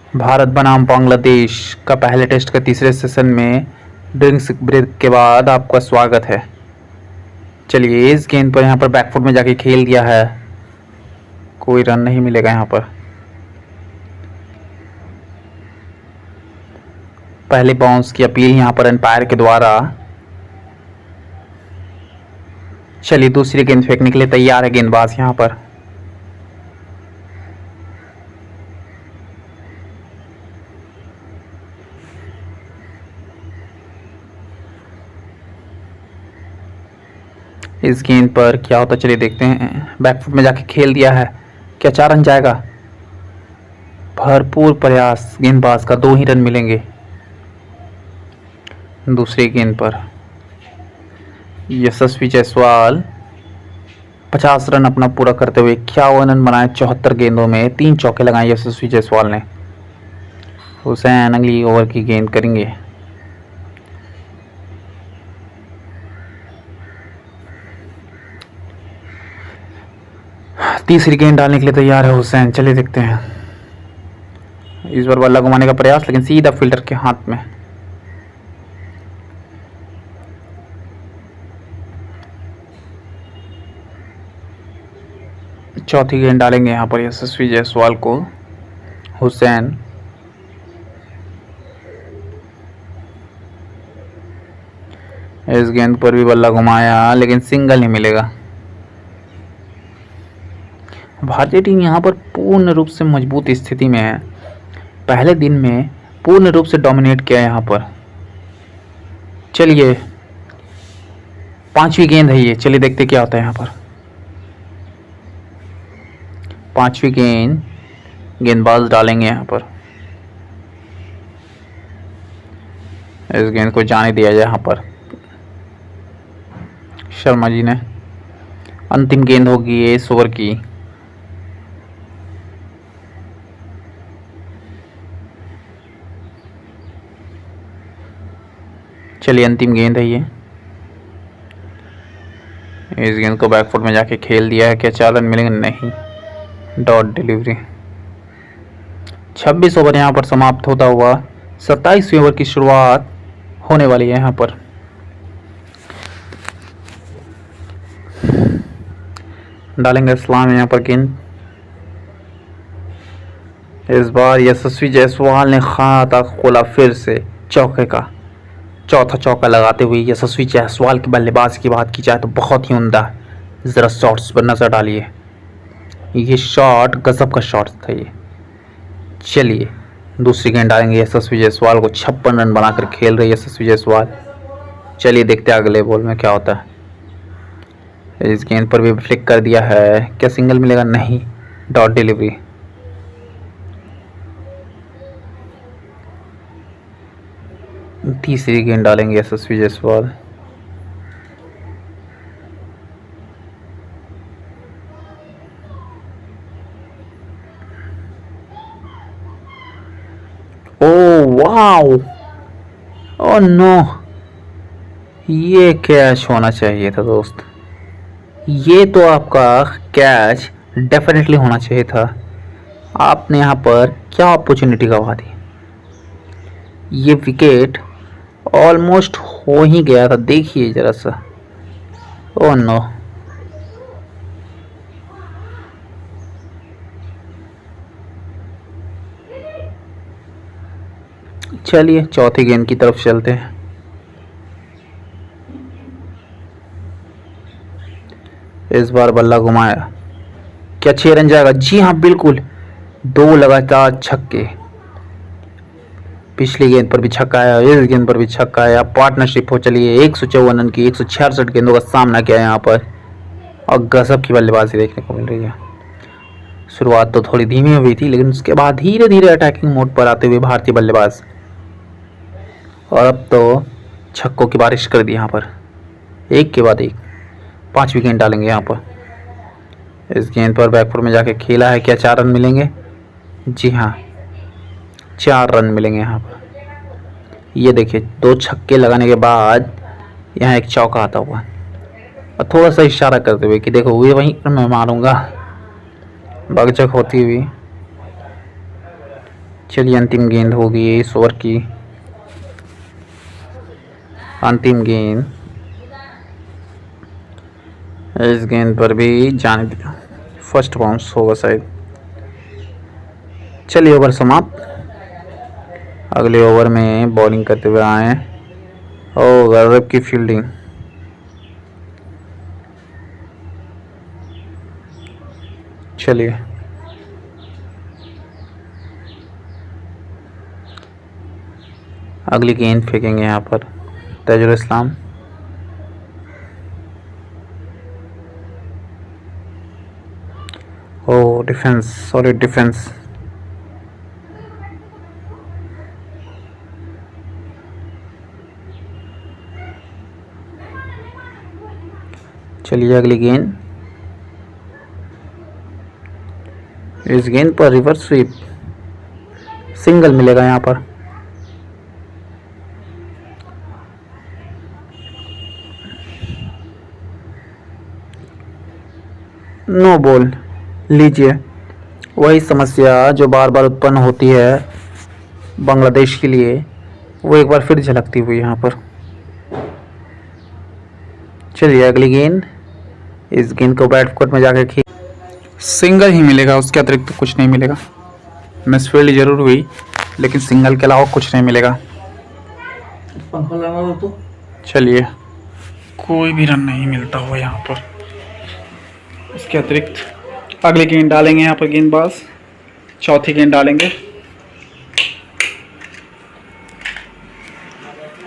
भारत बनाम बांग्लादेश का पहले टेस्ट का तीसरे सेशन में ड्रिंक्स ब्रेक के बाद आपका स्वागत है। चलिए, इस गेंद पर यहाँ पर बैकफुट में जाके खेल दिया है, कोई रन नहीं मिलेगा यहाँ पर। पहले बाउंस की अपील यहाँ पर एम्पायर के द्वारा। चलिए, दूसरी गेंद फेंकने के लिए तैयार है गेंदबाज यहाँ पर। इस गेंद पर क्या होता चलिए देखते हैं। बैकफुट में जाके खेल दिया है, क्या 4 रन जाएगा? भरपूर प्रयास गेंदबाज का, 2 ही रन मिलेंगे। दूसरी गेंद पर यशस्वी जायसवाल 50 रन अपना पूरा करते हुए 51 रन बनाए 74 गेंदों में, 3 चौके लगाए यशस्वी जायसवाल ने। हुसैन अगली ओवर की गेंद करेंगे। तीसरी गेंद डालने के लिए तैयार है हुसैन। चलिए देखते हैं। इस बार बल्ला घुमाने का प्रयास, लेकिन सीधा फील्डर के हाथ में। चौथी गेंद डालेंगे यहाँ पर यशस्वी जायसवाल को। हुसैन इस गेंद पर भी बल्ला घुमाया, लेकिन सिंगल ही मिलेगा। भारतीय टीम यहाँ पर पूर्ण रूप से मजबूत स्थिति में है। पहले दिन में पूर्ण रूप से डोमिनेट किया यहाँ पर। चलिए, 5वीं गेंद है ये। चलिए देखते क्या होता है यहाँ पर। 5वीं गेंद गेंदबाज डालेंगे यहाँ पर। इस गेंद को जाने दिया जाए यहाँ पर शर्मा जी ने। अंतिम गेंद होगी ये इस ओवर की। चलिए, अंतिम गेंद है ये। इस गेंद को बैकफुट में जाके खेल दिया है, क्या 4 रन मिलेंगे? नहीं, डॉट डिलीवरी। 26 ओवर यहाँ पर समाप्त होता हुआ 27वीं ओवर की शुरुआत होने वाली है यहाँ पर। डालेंगे इस्लाम यहाँ पर गेंद। इस बार यशस्वी जायसवाल ने खाता खोला फिर से चौके का। चौथा चौका लगाते हुए यशस्वी जायसवाल की बल्लेबाजी की बात की जाए तो बहुत ही उम्दा है। ज़रा शॉट्स पर नज़र डालिए, ये शॉट गजब का शॉट था ये। चलिए, दूसरी गेंद डालेंगे यशस्वी जायसवाल को। 56 रन बनाकर खेल रहे यशस्वी जायसवाल। चलिए देखते हैं अगले बॉल में क्या होता है। इस गेंद पर भी फ्लिक कर दिया है, क्या सिंगल मिलेगा? नहीं, डॉट डिलीवरी। तीसरी गेंद डालेंगे Yashasvi Jaiswal. Oh wow, oh no, ये कैच होना चाहिए था दोस्त। ये तो आपका कैच डेफिनेटली होना चाहिए था। आपने यहाँ पर क्या अपॉर्चुनिटी गंवा दी। ये विकेट ऑलमोस्ट हो ही गया था, देखिए जरा सा। ओह नो, चलिए चौथी गेंद की तरफ चलते हैं। इस बार बल्ला घुमाया, क्या 6 रन जाएगा? जी हाँ, बिल्कुल। 2 लगातार छक्के। पिछली गेंद पर भी छक्का आया, इस गेंद पर भी छक्का आया। पार्टनरशिप हो चलिए 154 रन की 166 गेंदों का सामना किया यहाँ पर, और गजब की बल्लेबाजी देखने को मिल रही है। शुरुआत तो थोड़ी धीमी हुई थी, लेकिन उसके बाद धीरे धीरे अटैकिंग मोड पर आते हुए भारतीय बल्लेबाज, और अब तो छक्कों की बारिश कर दी यहाँ पर, एक के बाद एक। 5वीं गेंद डालेंगे यहाँ पर। इस गेंद पर बैकफुट में जाके खेला है, क्या 4 रन मिलेंगे? जी हाँ, 4 रन मिलेंगे यहाँ पर। ये देखिए, 2 छक्के लगाने के बाद यहाँ एक चौका आता हुआ, और थोड़ा सा इशारा करते हुए कि देखो ये वहीं पर मैं मारूंगा, बगचक होती हुई। चलिए अंतिम गेंद होगी इस ओवर की, अंतिम गेंद। इस गेंद पर भी जाने दिया, फर्स्ट बाउंस होगा शायद। चलिए ओवर समाप्त। अगले ओवर में बॉलिंग करते हुए आए और गजब की फील्डिंग। चलिए अगली गेंद फेंकेंगे यहाँ पर ताजुल इस्लाम। ओ डिफेंस, सॉलिड डिफेंस। चलिए अगली गेंद। इस गेंद पर रिवर्स स्वीप, सिंगल मिलेगा यहाँ पर। No ball. लीजिए वही समस्या जो बार बार उत्पन्न होती है बांग्लादेश के लिए, वो एक बार फिर झलकती हुई यहाँ पर। चलिए अगली गेंद। इस गेंद को बैट फुट में जाकर खेल, सिंगल ही मिलेगा, उसके अतिरिक्त तो कुछ नहीं मिलेगा। मिसफील्ड जरूर हुई लेकिन सिंगल के अलावा कुछ नहीं मिलेगा। चलिए कोई भी रन नहीं मिलता हुआ यहाँ पर। इसके अतिरिक्त अगली गेंद डालेंगे यहाँ पर गेंदबाज, चौथी गेंद डालेंगे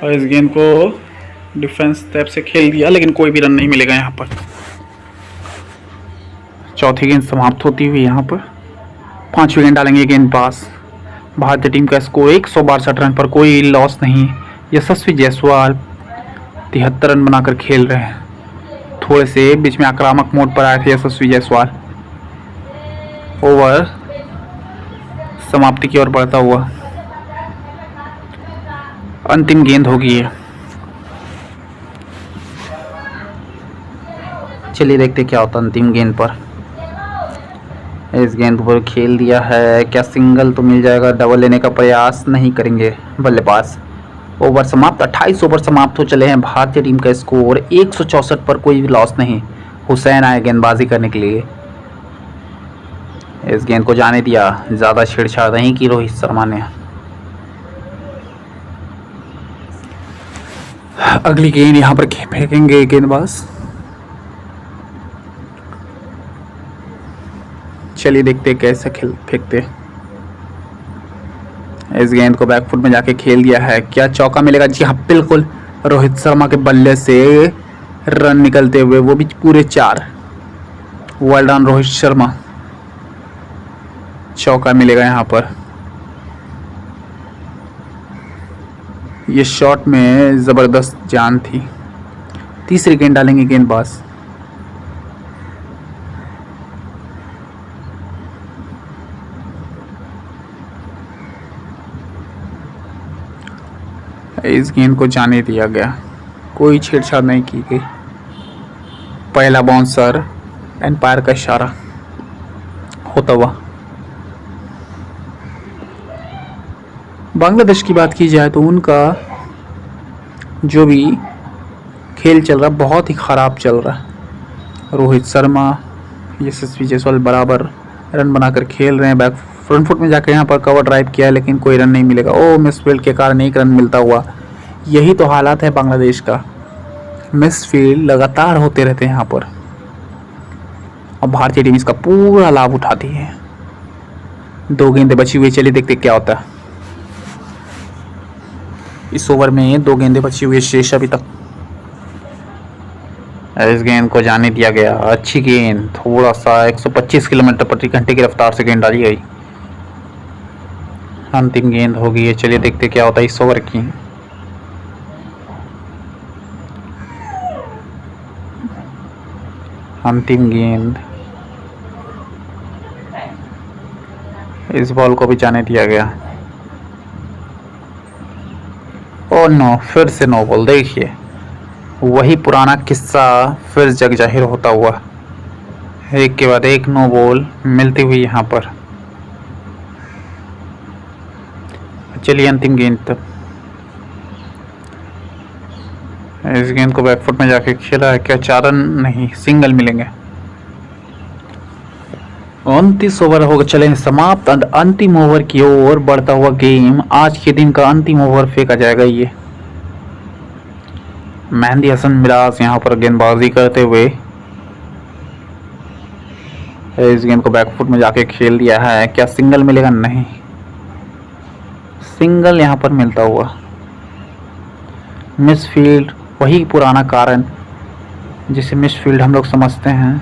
और इस गेंद को डिफेंस टैप से खेल दिया लेकिन कोई भी रन नहीं मिलेगा यहाँ पर। चौथी गेंद समाप्त होती हुई यहाँ पर। पांचवी गेंद डालेंगे गेंदबाज। भारतीय टीम का स्कोर 162 रन पर कोई लॉस नहीं। यशस्वी जायसवाल 73 रन बनाकर खेल रहे हैं। थोड़े से बीच में आक्रामक मोड पर आए थे यशस्वी जायसवाल। ओवर समाप्ति की ओर बढ़ता हुआ अंतिम गेंद होगी ये। चलिए देखते क्या होता है अंतिम गेंद पर। इस गेंद पर खेल दिया है, क्या सिंगल तो मिल जाएगा? डबल लेने का प्रयास नहीं करेंगे बल्लेबाज। ओवर समाप्त। 28 ओवर समाप्त हो चले हैं। भारतीय टीम का स्कोर 164 पर कोई भी लॉस नहीं। हुसैन आए गेंदबाजी करने के लिए। इस गेंद को जाने दिया, ज़्यादा छेड़छाड़ नहीं की रोहित शर्मा ने। अगली गेंद यहाँ पर फेंकेंगे गेंदबाज। चलिए देखते कैसे खेल फेंकते। इस गेंद को बैकफुट में जाके खेल दिया है, क्या चौका मिलेगा? जी हाँ बिल्कुल, रोहित शर्मा के बल्ले से रन निकलते हुए, वो भी पूरे 4। Well done Rohit Sharma. चौका मिलेगा यहाँ पर। ये शॉट में जबरदस्त जान थी। तीसरी गेंद डालेंगे गेंदबाज। इस गेंद को जाने दिया गया, कोई छेड़छाड़ नहीं की गई। पहला बाउंसर, एम्पायर का इशारा होता हुआ। बांग्लादेश की बात की जाए तो उनका जो भी खेल चल रहा बहुत ही ख़राब चल रहा। रोहित शर्मा, यशस्वी जायसवाल बराबर रन बनाकर खेल रहे हैं। बैक फ्रंट फुट में जाकर यहाँ पर कवर ड्राइव किया है लेकिन कोई रन नहीं मिलेगा। ओ मिसफील्ड के कारण 1 रन मिलता हुआ। यही तो हालात है बांग्लादेश का, मिसफील्ड लगातार होते रहते हैं यहाँ पर और भारतीय टीम इसका पूरा लाभ उठाती है। 2 गेंदें बची हुई, चलिए देखते क्या होता है। इस ओवर में 2 गेंदें बची हुई शेष अभी तक। इस गेंद को जाने दिया गया, अच्छी गेंद, थोड़ा सा 125 किलोमीटर प्रति घंटे की रफ्तार से गेंद डाली गई। अंतिम गेंद होगी ये, चलिए देखते क्या होता है इस ओवर की। अंतिम गेंद, इस बॉल को भी जाने दिया गया। ओ नो, फिर से नो बॉल। देखिए वही पुराना किस्सा फिर जग जाहिर होता हुआ, एक के बाद एक नो बॉल मिलती हुई यहाँ पर। चलिए अंतिम गेंद तक। इस गेंद को बैकफुट में जाके खेला है, क्या 4 रन? नहीं, सिंगल मिलेंगे। 29 ओवर हो चले समाप्त। अंतिम ओवर की ओर बढ़ता हुआ गेम, आज के दिन का अंतिम ओवर फेंका जाएगा। ये मेहंदी हसन मिराज यहाँ पर गेंदबाजी करते हुए इस गेंद को बैकफुट में जाके खेल दिया है, क्या सिंगल मिलेगा? नहीं, सिंगल यहाँ पर मिलता हुआ। मिसफील्ड, वही पुराना कारण जिसे मिसफील्ड हम लोग समझते हैं।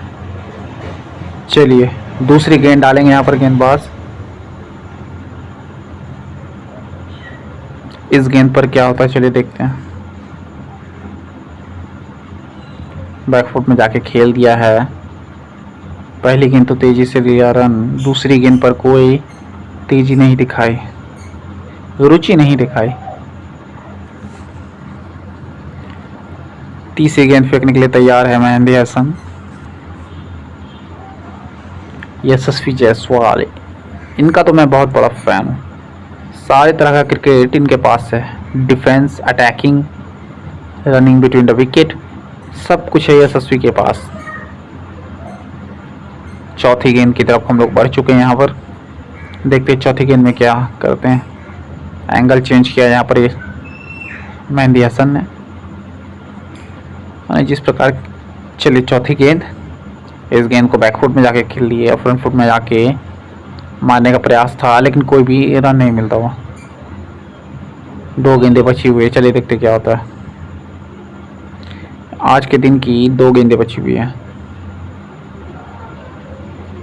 चलिए दूसरी गेंद डालेंगे यहाँ पर गेंदबाज। इस गेंद पर क्या होता है, चलिए देखते हैं। बैकफुट में जाके खेल दिया है। पहली गेंद तो तेजी से लिया रन, दूसरी गेंद पर कोई तेजी नहीं दिखाई, रुचि नहीं दिखाई। तीसरी गेंद फेंकने के लिए तैयार है मेहंदी हसन। यशस्वी जायसवाल, इनका तो मैं बहुत बड़ा फैन हूँ। सारे तरह का क्रिकेट इनके पास है, defence, attacking, running between the wicket, सब कुछ है यशस्वी के पास। चौथी गेंद की तरफ हम लोग बढ़ चुके हैं। यहाँ पर देखते हैं चौथी गेंद में क्या करते हैं। एंगल चेंज किया यहाँ पर मेहंदी हसन ने, जिस प्रकार। चलिए चौथी गेंद, इस गेंद को बैकफुट में जाके खेल लिए, फ्रंट फुट में जाके मारने का प्रयास था, लेकिन कोई भी रन नहीं मिलता हुआ। 2 गेंदें बची हुई है, चलिए देखते क्या होता है। आज के दिन की 2 गेंदें बची हुई है।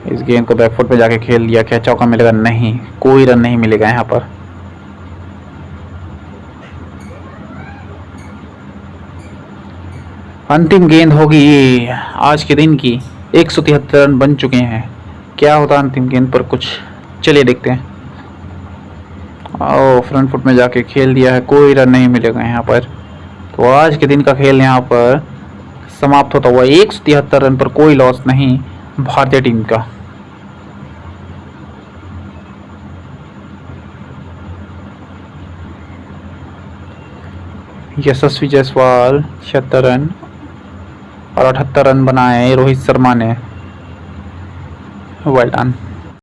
इस गेंद को बैकफुट में जाके खेल लिया, क्या चौका मिलेगा? नहीं, कोई रन नहीं मिलेगा यहाँ पर। अंतिम गेंद होगी ये आज के दिन की। 173 रन बन चुके हैं, क्या होता अंतिम गेंद पर कुछ, चलिए देखते हैं। फ्रंट फुट में जाके खेल दिया है, कोई रन नहीं मिलेगा यहाँ पर। तो आज के दिन का खेल यहाँ पर समाप्त होता हुआ। 173 रन पर कोई लॉस नहीं भारतीय टीम का। यशस्वी जायसवाल 76 रन और 78 रन बनाए रोहित शर्मा ने। Well done.